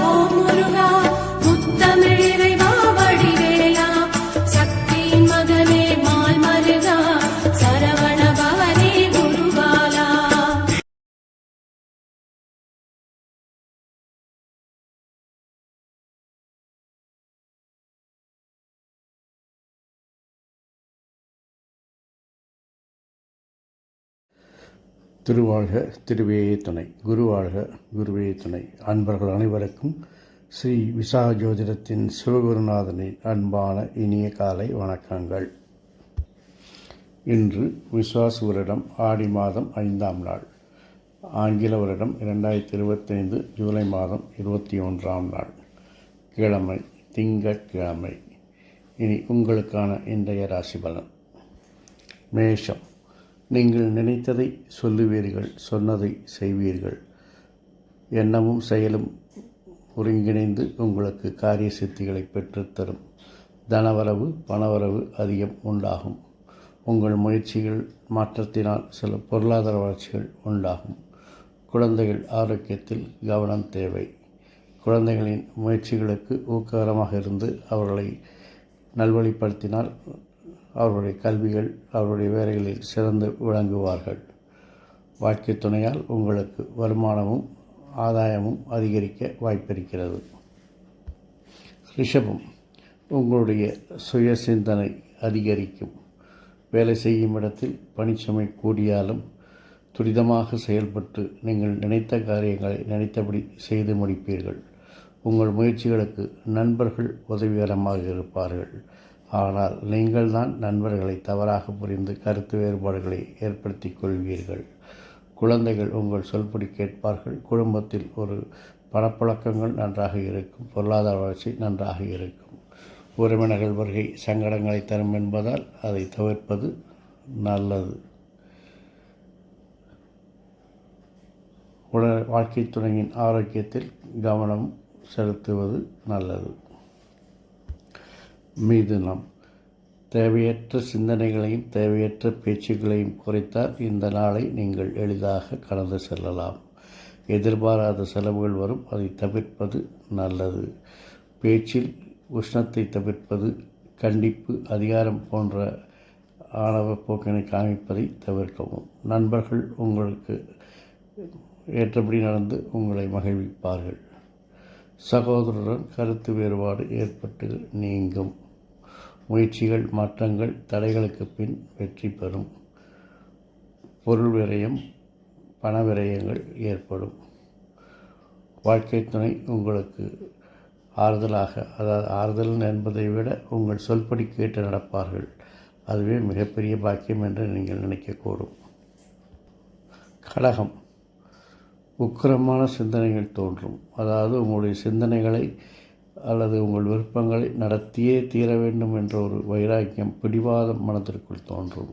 ஓம் முருகா முத்தமிழ் இறைவா வடிவேலா சக்தியின் மகனே மால் மருகா சரவண பவனே குருபாலா. திருவாழ்க திருவே துணை, குருவாழ்க குருவே துணை. அன்பர்கள் அனைவருக்கும் ஸ்ரீ விசா ஜோதிடத்தின் சிவகுருநாதனின் அன்பான இனிய காலை வணக்கங்கள். இன்று விஸ்வாச வருடம் ஆடி மாதம் 5ஆம் நாள், ஆங்கில வருடம் 2025 ஜூலை மாதம் 21ஆம் நாள், கிழமை திங்கட்கிழமை. இனி உங்களுக்கான இன்றைய ராசி பலன். மேஷம். நீங்கள் நினைத்ததை சொல்லுவீர்கள், சொன்னதை செய்வீர்கள். எண்ணமும் செயலும் ஒருங்கிணைந்து உங்களுக்கு காரிய சித்திகளை பெற்றுத்தரும். தனவரவு பணவரவு அதிகம் உண்டாகும். உங்கள் முயற்சிகள் மாற்றத்தினால் சில பொருளாதார வளர்ச்சிகள் உண்டாகும். குழந்தைகள் ஆரோக்கியத்தில் கவனம் தேவை. குழந்தைகளின் முயற்சிகளுக்கு ஊக்ககரமாக இருந்து அவர்களை நல்வழிப்படுத்தினால் அவருடைய கல்விகள் அவருடைய வேலைகளில் சிறந்து விளங்குவார்கள். வாழ்க்கை துணையால் உங்களுக்கு வருமானமும் ஆதாயமும் அதிகரிக்க வாய்ப்பிருக்கிறது. ரிஷபம். உங்களுடைய சுய சிந்தனை அதிகரிக்கும். வேலை செய்யும் இடத்தில் பணிச்சுமை கூடியாலும் துரிதமாக செயல்பட்டு நீங்கள் நினைத்த காரியங்களை நினைத்தபடி செய்து முடிப்பீர்கள். உங்கள் முயற்சிகளுக்கு நண்பர்கள் உதவிகரமாக இருப்பார்கள். ஆனால் நீங்கள் தான் நண்பர்களை தவறாக புரிந்து கருத்து வேறுபாடுகளை ஏற்படுத்திக் கொள்வீர்கள். குழந்தைகள் உங்கள் சொல்படி கேட்பார்கள். குடும்பத்தில் ஒரு பணப்புழக்கங்கள் நன்றாக இருக்கும். பொருளாதார வளர்ச்சி நன்றாக இருக்கும். உறவினர்கள் வருகை சங்கடங்களை தரும் என்பதால் அதை தவிர்ப்பது நல்லது. வாழ்க்கை துணையின் ஆரோக்கியத்தில் கவனம் செலுத்துவது நல்லது. மிதுனம். தேவையற்ற சிந்தனைகளையும் தேவையற்ற பேச்சுக்களையும் குறைத்தால் இந்த நாளை நீங்கள் எளிதாக கடந்து செல்லலாம். எதிர்பாராத செலவுகள் வரும், அதை தவிர்ப்பது நல்லது. பேச்சில் உஷ்ணத்தை தவிர்ப்பது, கண்டிப்பு அதிகாரம் போன்ற ஆணவ போக்கினை காமிப்பதை தவிர்க்கவும். நண்பர்கள் உங்களுக்கு ஏற்றபடி நடந்து உங்களை மகிழ்விப்பார்கள். சகோதரருடன் கருத்து வேறுபாடு ஏற்பட்டு நீங்கும். முயற்சிகள் மாற்றங்கள் தடைகளுக்கு பின் வெற்றி பெறும். பொருள் விரயம் பண விரயங்கள் ஏற்படும். வாழ்க்கை துணை உங்களுக்கு ஆறுதலாக, அதாவது ஆறுதல் என்பதை விட உங்கள் சொல்படி கேட்டு நடப்பார்கள். அதுவே மிகப்பெரிய பாக்கியம் என்று நீங்கள் நினைக்கக்கூடும். கடகம். உக்கிரமான சிந்தனைகள் தோன்றும். அதாவது உங்களுடைய சிந்தனைகளை அல்லது உங்கள் விருப்பங்களை நடத்தியே தீர வேண்டும் என்ற ஒரு வைராக்கியம், பிடிவாதம் மனத்திற்குள் தோன்றும்.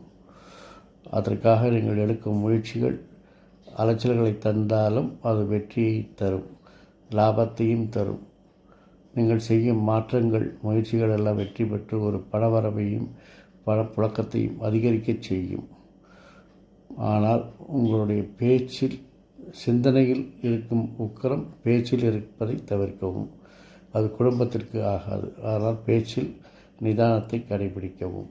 அதற்காக நீங்கள் எடுக்கும் முயற்சிகள் அலைச்சல்களை தந்தாலும் அது வெற்றியை தரும், லாபத்தையும் தரும். நீங்கள் செய்யும் மாற்றங்கள் முயற்சிகள் எல்லாம் வெற்றி பெற்று ஒரு பணவரவையும் பணப்புழக்கத்தையும் அதிகரிக்கச் செய்யும். ஆனால் உங்களுடைய பேச்சில், சிந்தனையில் இருக்கும் உக்கிரம் பேச்சில் இருப்பதை தவிர்க்கவும். அது குடும்பத்திற்கு ஆகாது. ஆனால் பேச்சில் நிதானத்தை கடைபிடிக்கவும்.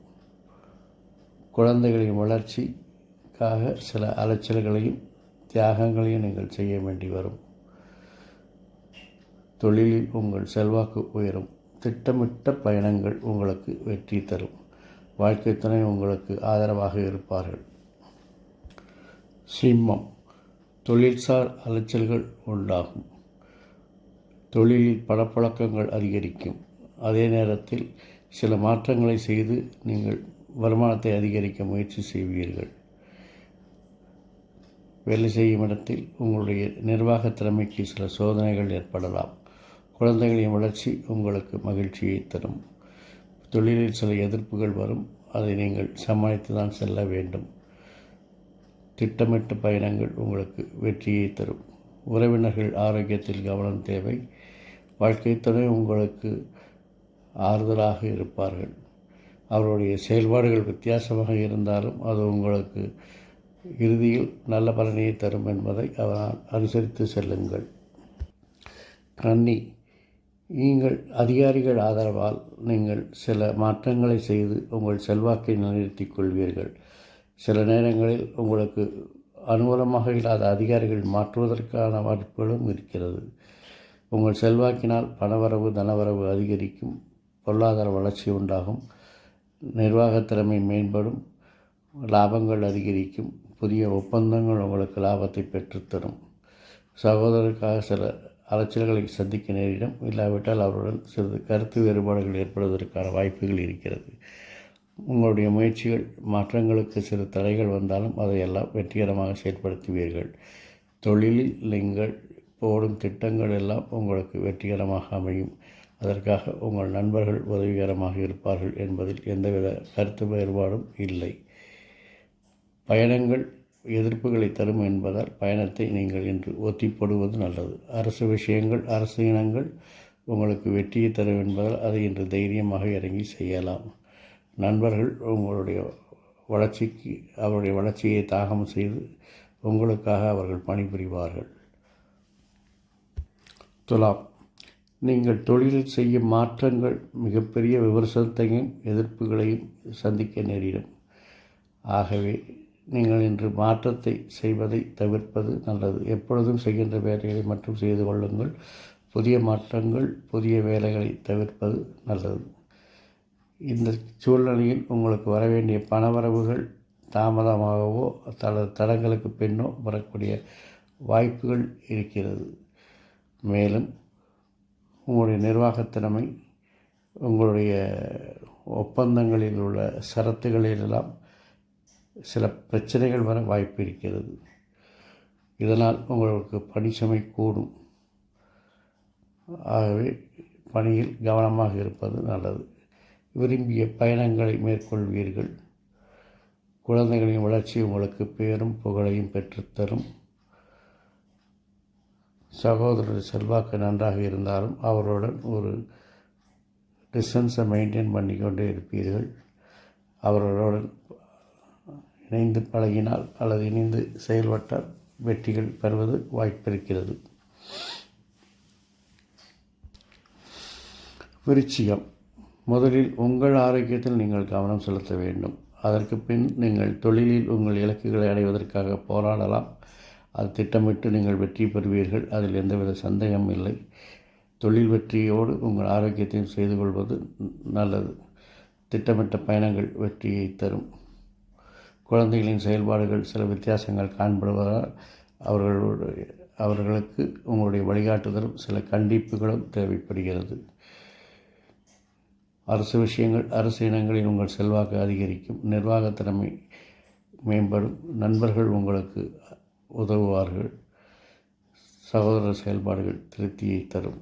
குழந்தைகளின் வளர்ச்சிக்காக சில அலைச்சல்களையும் தியாகங்களையும் நீங்கள் செய்ய வேண்டி வரும். தொழிலில் உங்கள் செல்வாக்கு உயரும். திட்டமிட்ட பயணங்கள் உங்களுக்கு வெற்றி தரும். வாழ்க்கை துணை உங்களுக்கு ஆதரவாக இருப்பார்கள். சிம்மம். தொழில்சார் அலைச்சல்கள் உண்டாகும். தொழிலில் பணப்புழக்கங்கள் அதிகரிக்கும். அதே நேரத்தில் சில மாற்றங்களை செய்து நீங்கள் வருமானத்தை அதிகரிக்க முயற்சி செய்வீர்கள். வேலை செய்யும் இடத்தில் உங்களுடைய நிர்வாக திறமைக்கு சில சோதனைகள் ஏற்படலாம். குழந்தைகளின் வளர்ச்சி உங்களுக்கு மகிழ்ச்சியை தரும். தொழிலில் சில எதிர்ப்புகள் வரும், அதை நீங்கள் சமாளித்து தான் செல்ல வேண்டும். திட்டமிட்ட பயணங்கள் உங்களுக்கு வெற்றியை தரும். உறவினர்கள் ஆரோக்கியத்தில் கவனம் தேவை. வாழ்க்கை துணை உங்களுக்கு ஆறுதலாக இருப்பார்கள். அவருடைய செயல்பாடுகள் வித்தியாசமாக இருந்தாலும் அது உங்களுக்கு இறுதியில் நல்ல பலனையை தரும் என்பதை அவரால் அனுசரித்து செல்லுங்கள். கன்னி, நீங்கள் அதிகாரிகள் ஆதரவால் நீங்கள் சில மாற்றங்களை செய்து உங்கள் செல்வாக்கை நிலைநிறுத்திக் கொள்வீர்கள். சில நேரங்களில் உங்களுக்கு அனுகூலமாக இல்லாத அதிகாரிகள் மாற்றுவதற்கான வாய்ப்புகளும் இருக்கிறது. உங்கள் செல்வாக்கினால் பணவரவு தனவரவு அதிகரிக்கும், பொருளாதார வளர்ச்சி உண்டாகும், நிர்வாகத் திறமை மேம்படும், லாபங்கள் அதிகரிக்கும், புதிய ஒப்பந்தங்கள் உங்களுக்கு லாபத்தை பெற்றுத்தரும். சகோதரருக்காக சில அலைச்சல்களை சந்திக்க நேரிடும். இல்லாவிட்டால் அவருடன் சிறிது கருத்து வேறுபாடுகள் ஏற்படுவதற்கான வாய்ப்புகள் இருக்கிறது. உங்களுடைய முயற்சிகள் மாற்றங்களுக்கு சிறு தடைகள் வந்தாலும் அதையெல்லாம் வெற்றிகரமாக செயல்படுத்துவீர்கள். தொழிலில் நீங்கள் போடும் திட்டங்கள் எல்லாம் உங்களுக்கு வெற்றிகரமாக அமையும். அதற்காக உங்கள் நண்பர்கள் உதவிகரமாக இருப்பார்கள் என்பதில் எந்தவித கருத்து வேறுபாடும் இல்லை. பயணங்கள் எதிர்ப்புகளை தரும் என்பதால் பயணத்தை நீங்கள் இன்று ஒத்தி போடுவது நல்லது. அரசு விஷயங்கள், அரசு இனங்கள் உங்களுக்கு வெற்றியை தரும் என்பதால் அதை இன்று தைரியமாக இறங்கி செய்யலாம். நண்பர்கள் உங்களுடைய அவருடைய வளர்ச்சியை தாகம் செய்து உங்களுக்காக அவர்கள் பணிபுரிவார்கள். துலாம், நீங்கள் தொழிலில் செய்யும் மாற்றங்கள் மிகப்பெரிய விமர்சனத்தையும் எதிர்ப்புகளையும் சந்திக்க நேரிடும். ஆகவே நீங்கள் இன்று மாற்றத்தை செய்வதை தவிர்ப்பது நல்லது. எப்பொழுதும் செய்கின்ற வேலைகளை மட்டும் செய்து கொள்ளுங்கள். புதிய மாற்றங்கள், புதிய வேலைகளை தவிர்ப்பது நல்லது. இந்த சூழ்நிலையில் உங்களுக்கு வரவேண்டிய பணவரவுகள் தாமதமாகவோ தடங்களுக்கு பின்னோ வரக்கூடிய வாய்ப்புகள் இருக்கிறது. மேலும் உங்களுடைய நிர்வாகத்திறமை, உங்களுடைய ஒப்பந்தங்களில் உள்ள ஷரத்துகளிலெல்லாம் சில பிரச்சனைகள் வர வாய்ப்பு இருக்கிறது. இதனால் உங்களுக்கு பணிச்சுமை கூடும். ஆகவே பணியில் கவனமாக இருப்பது நல்லது. விரும்பிய பயணங்களை மேற்கொள்வீர்கள். குழந்தைகளின் வளர்ச்சி உங்களுக்கு பேரும் புகழையும் பெற்றுத்தரும். சகோதரர் செல்வாக்கு நன்றாக இருந்தாலும் அவர்களுடன் ஒரு டிஸ்டன்ஸை மெயின்டைன் பண்ணிக்கொண்டே இருப்பீர்கள். அவர்களுடன் இணைந்து பழகினால் அல்லது இணைந்து செயல்பட்டால் வெற்றிகள் பெறுவது வாய்ப்பிருக்கிறது. விருச்சிகம், முதலில் உங்கள் ஆரோக்கியத்தில் நீங்கள் கவனம் செலுத்த வேண்டும். அதற்கு பின் நீங்கள் தொழிலில் உங்கள் இலக்குகளை அடைவதற்காக போராடலாம். அது திட்டமிட்டு நீங்கள் வெற்றி பெறுவீர்கள். அதில் எந்தவித சந்தேகம் இல்லை. தொழில் வெற்றியோடு உங்கள் ஆரோக்கியத்தையும் செய்து கொள்வது நல்லது. திட்டமிட்ட பயணங்கள் வெற்றியை தரும். குழந்தைகளின் செயல்பாடுகள் சில வித்தியாசங்கள் காண்படுவதால் அவர்களுக்கு உங்களுடைய வழிகாட்டுதலும் சில கண்டிப்புகளும் தேவைப்படுகிறது. அரசு விஷயங்கள், அரசு இனங்களில் உங்கள் செல்வாக்கு அதிகரிக்கும். நிர்வாகத் திறமை மேம்படும். நண்பர்கள் உங்களுக்கு உதவுவார்கள். சகோதர செயல்பாடுகள் திருப்தியை தரும்.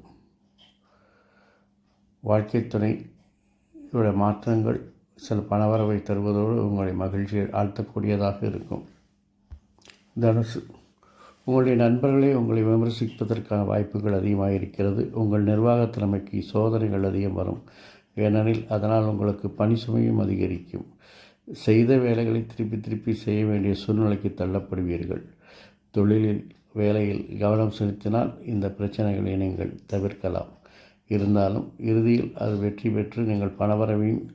வாழ்க்கை துணையுடைய மாற்றங்கள் சில பணவரவை தருவதோடு உங்களை மகிழ்ச்சியை ஆழ்த்தக்கூடியதாக இருக்கும். தனுசு, உங்களுடைய நண்பர்களே உங்களை விமர்சிப்பதற்கான வாய்ப்புகள் அதிகமாக இருக்கிறது. உங்கள் நிர்வாகத் திறமைக்கு சோதனைகள் அதிகம் வரும். ஏனெனில் அதனால் உங்களுக்கு பணி சுமையும் அதிகரிக்கும். செய்த வேலைகளை திருப்பி செய்ய வேண்டிய சூழ்நிலைக்கு தள்ளப்படுவீர்கள். தொழிலில் வேலையில் கவனம் செலுத்தினால் இந்த பிரச்சனைகளை நீங்கள் தவிர்க்கலாம். இருந்தாலும் இறுதியில் அது வெற்றி பெற்று நீங்கள் பணவரவையும்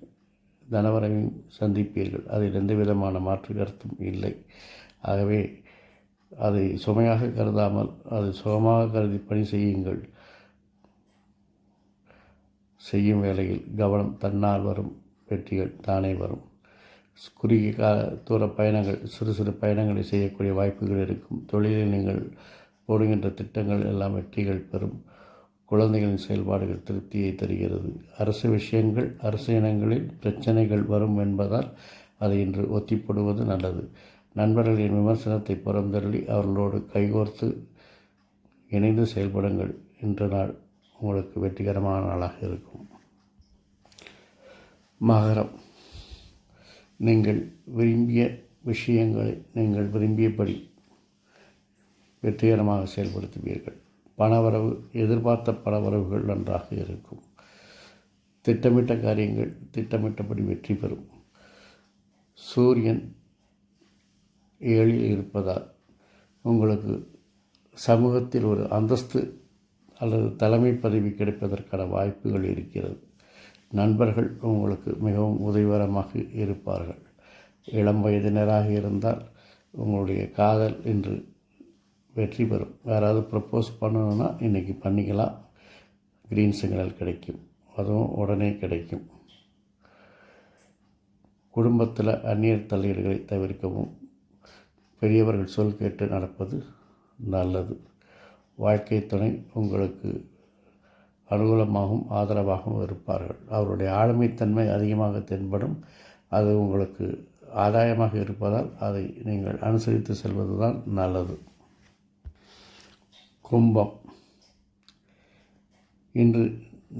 தனவரவையும் சந்திப்பீர்கள். அதில் எந்த விதமான மாற்று கருத்தும் இல்லை. ஆகவே அதை சுமையாக கருதாமல் அதை சுகமாக கருதி பணி செய்யுங்கள். செய்யும் வேலையில் கவனம் தன்னால் வரும் வெற்றிகள் தானே வரும். குறுகிய கால தூர பயணங்கள், சிறு பயணங்களை செய்யக்கூடிய வாய்ப்புகள் இருக்கும். தொழிலில் நீங்கள் போடுகின்ற திட்டங்கள் எல்லாம் வெற்றிகள் பெறும். குழந்தைகளின் செயல்பாடுகள் திருப்தியை தருகிறது. அரசு விஷயங்கள், அரசு இனங்களில் பிரச்சனைகள் வரும் என்பதால் அதை இன்று ஒத்திப்போடுவது நல்லது. நண்பர்களின் விமர்சனத்தை புறந்தள்ளி அவர்களோடு கைகோர்த்து இணைந்து செயல்படுங்கள். இன்று நாள் உங்களுக்கு வெற்றிகரமான நாளாக இருக்கும். மகரம், நீங்கள் விரும்பிய விஷயங்களை நீங்கள் விரும்பியபடி வெற்றிகரமாக செயல்படுத்துவீர்கள். பணவரவு, எதிர்பார்த்த பணவரவுகள் நன்றாக இருக்கும். திட்டமிட்ட காரியங்கள் திட்டமிட்டபடி வெற்றி பெறும். சூரியன் 7ல் இருப்பதால் உங்களுக்கு சமூகத்தில் ஒரு அந்தஸ்து அல்லது தலைமை பதவி கிடைப்பதற்கான வாய்ப்புகள் இருக்கிறது. நண்பர்கள் உங்களுக்கு மிகவும் உதவிகரமாக இருப்பார்கள். இளம் வயதினராக இருந்தால் உங்களுடைய காதல் இன்று வெற்றி பெறும். யாராவது ப்ரப்போஸ் பண்ணணுன்னா இன்றைக்கி பண்ணிக்கலாம். க்ரீன் சிக்னல் கிடைக்கும், அதுவும் உடனே கிடைக்கும். குடும்பத்தில் அந்நியர் தலையீடுகளை தவிர்க்கவும், பெரியவர்கள் சொல் கேட்டு நடப்பது நல்லது. வாழ்க்கை துணை உங்களுக்கு அனுகூலமாகவும் ஆதரவாகவும் இருப்பார்கள். அவருடைய ஆளுமைத்தன்மை அதிகமாக தென்படும். அது உங்களுக்கு ஆதாயமாக இருப்பதால் அதை நீங்கள் அனுசரித்து செல்வது தான் நல்லது. கும்பம், இன்று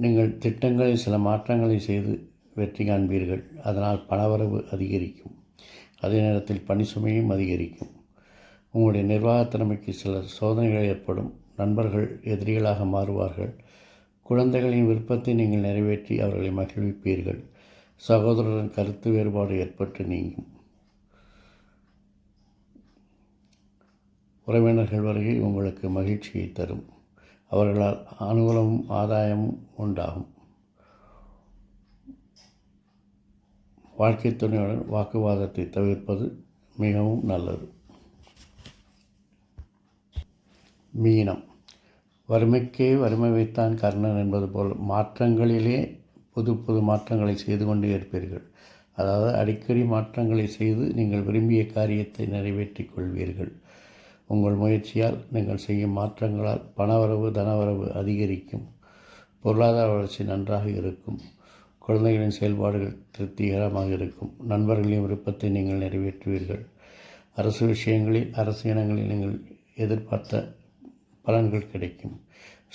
நீங்கள் திட்டங்களில் சில மாற்றங்களை செய்து வெற்றி காண்பீர்கள். அதனால் பணவரவு அதிகரிக்கும். அதே நேரத்தில் பணி சுமையும் அதிகரிக்கும். உங்களுடைய நிர்வாகத் திறமைக்கு சில சோதனைகள் ஏற்படும். நண்பர்கள் எதிரிகளாக மாறுவார்கள். குழந்தைகளின் விருப்பத்தை நீங்கள் நிறைவேற்றி அவர்களை மகிழ்விப்பீர்கள். சகோதரரின் கருத்து வேறுபாடு ஏற்பட்டு நீங்கும். உறவினர்கள் வருகை உங்களுக்கு மகிழ்ச்சியை தரும். அவர்களால் அனுகூலமும் ஆதாயமும் உண்டாகும். வாழ்க்கை துணையுடன் வாக்குவாதத்தை தவிர்ப்பது மிகவும் நல்லது. மீனம், வறுமைக்கே வறுமை வைத்தான் கர்ணன் என்பது போல் மாற்றங்களிலே புது புது மாற்றங்களை செய்து கொண்டே இருப்பீர்கள். அதாவது அடிக்கடி மாற்றங்களை செய்து நீங்கள் விரும்பிய காரியத்தை நிறைவேற்றிக் கொள்வீர்கள். உங்கள் முயற்சியால் நீங்கள் செய்யும் மாற்றங்களால் பணவரவு தனவரவு அதிகரிக்கும். பொருளாதார வளர்ச்சி நன்றாக இருக்கும். குழந்தைகளின் செயல்பாடுகள் திருப்திகரமாக இருக்கும். நண்பர்களின் விருப்பத்தை நீங்கள் நிறைவேற்றுவீர்கள். அரசு விஷயங்களில் அரசு இனங்களில் நீங்கள் எதிர்பார்த்த பலன்கள் கிடைக்கும்.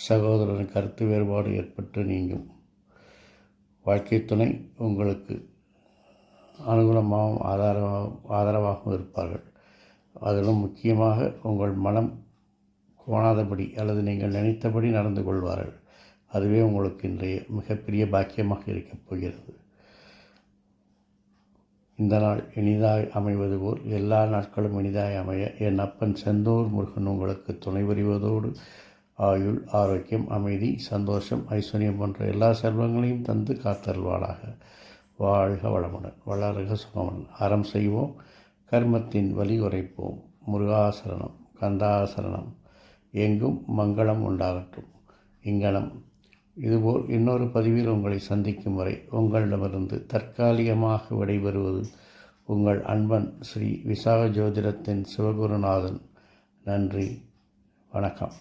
சகோதரரின் கருத்து வேறுபாடு ஏற்பட்டு நீங்கும். வாழ்க்கை துணை உங்களுக்கு அனுகூலமாகவும் ஆதரவாகவும் இருப்பார்கள். அதிலும் முக்கியமாக உங்கள் மனம் கோணாதபடி அல்லது நீங்கள் நினைத்தபடி நடந்து கொள்வார்கள். அதுவே உங்களுக்கு இன்றைய மிகப்பெரிய பாக்கியமாக இருக்கப் போகிறது. இந்த நாள் இனிதாய் அமைவது போல் எல்லா நாட்களும் இனிதாய் அமைய என் அப்பன் செந்தூர் முருகன் உங்களுக்கு துணை புரிவதோடு ஆயுள், ஆரோக்கியம், அமைதி, சந்தோஷம், ஐஸ்வர்யம் போன்ற எல்லா செல்வங்களையும் தந்து காத்தருள்வாளாக. வாழ்க வளமுடன், வளர்க சுகமுடன். அறம் செய்வோம், கர்மத்தின் வலி உரைப்போம். முருகாசரணம், கந்தாசரணம். எங்கும் மங்களம் உண்டாகட்டும். இங்கனம். இதுபோல் இன்னொரு பதிவில் உங்களை சந்திக்கும் வரை உங்களிடமிருந்து தற்காலிகமாக விடைபெறுவது உங்கள் அன்பன் ஸ்ரீ விசாக ஜோதிடத்தின் சிவகுருநாதன். நன்றி, வணக்கம்.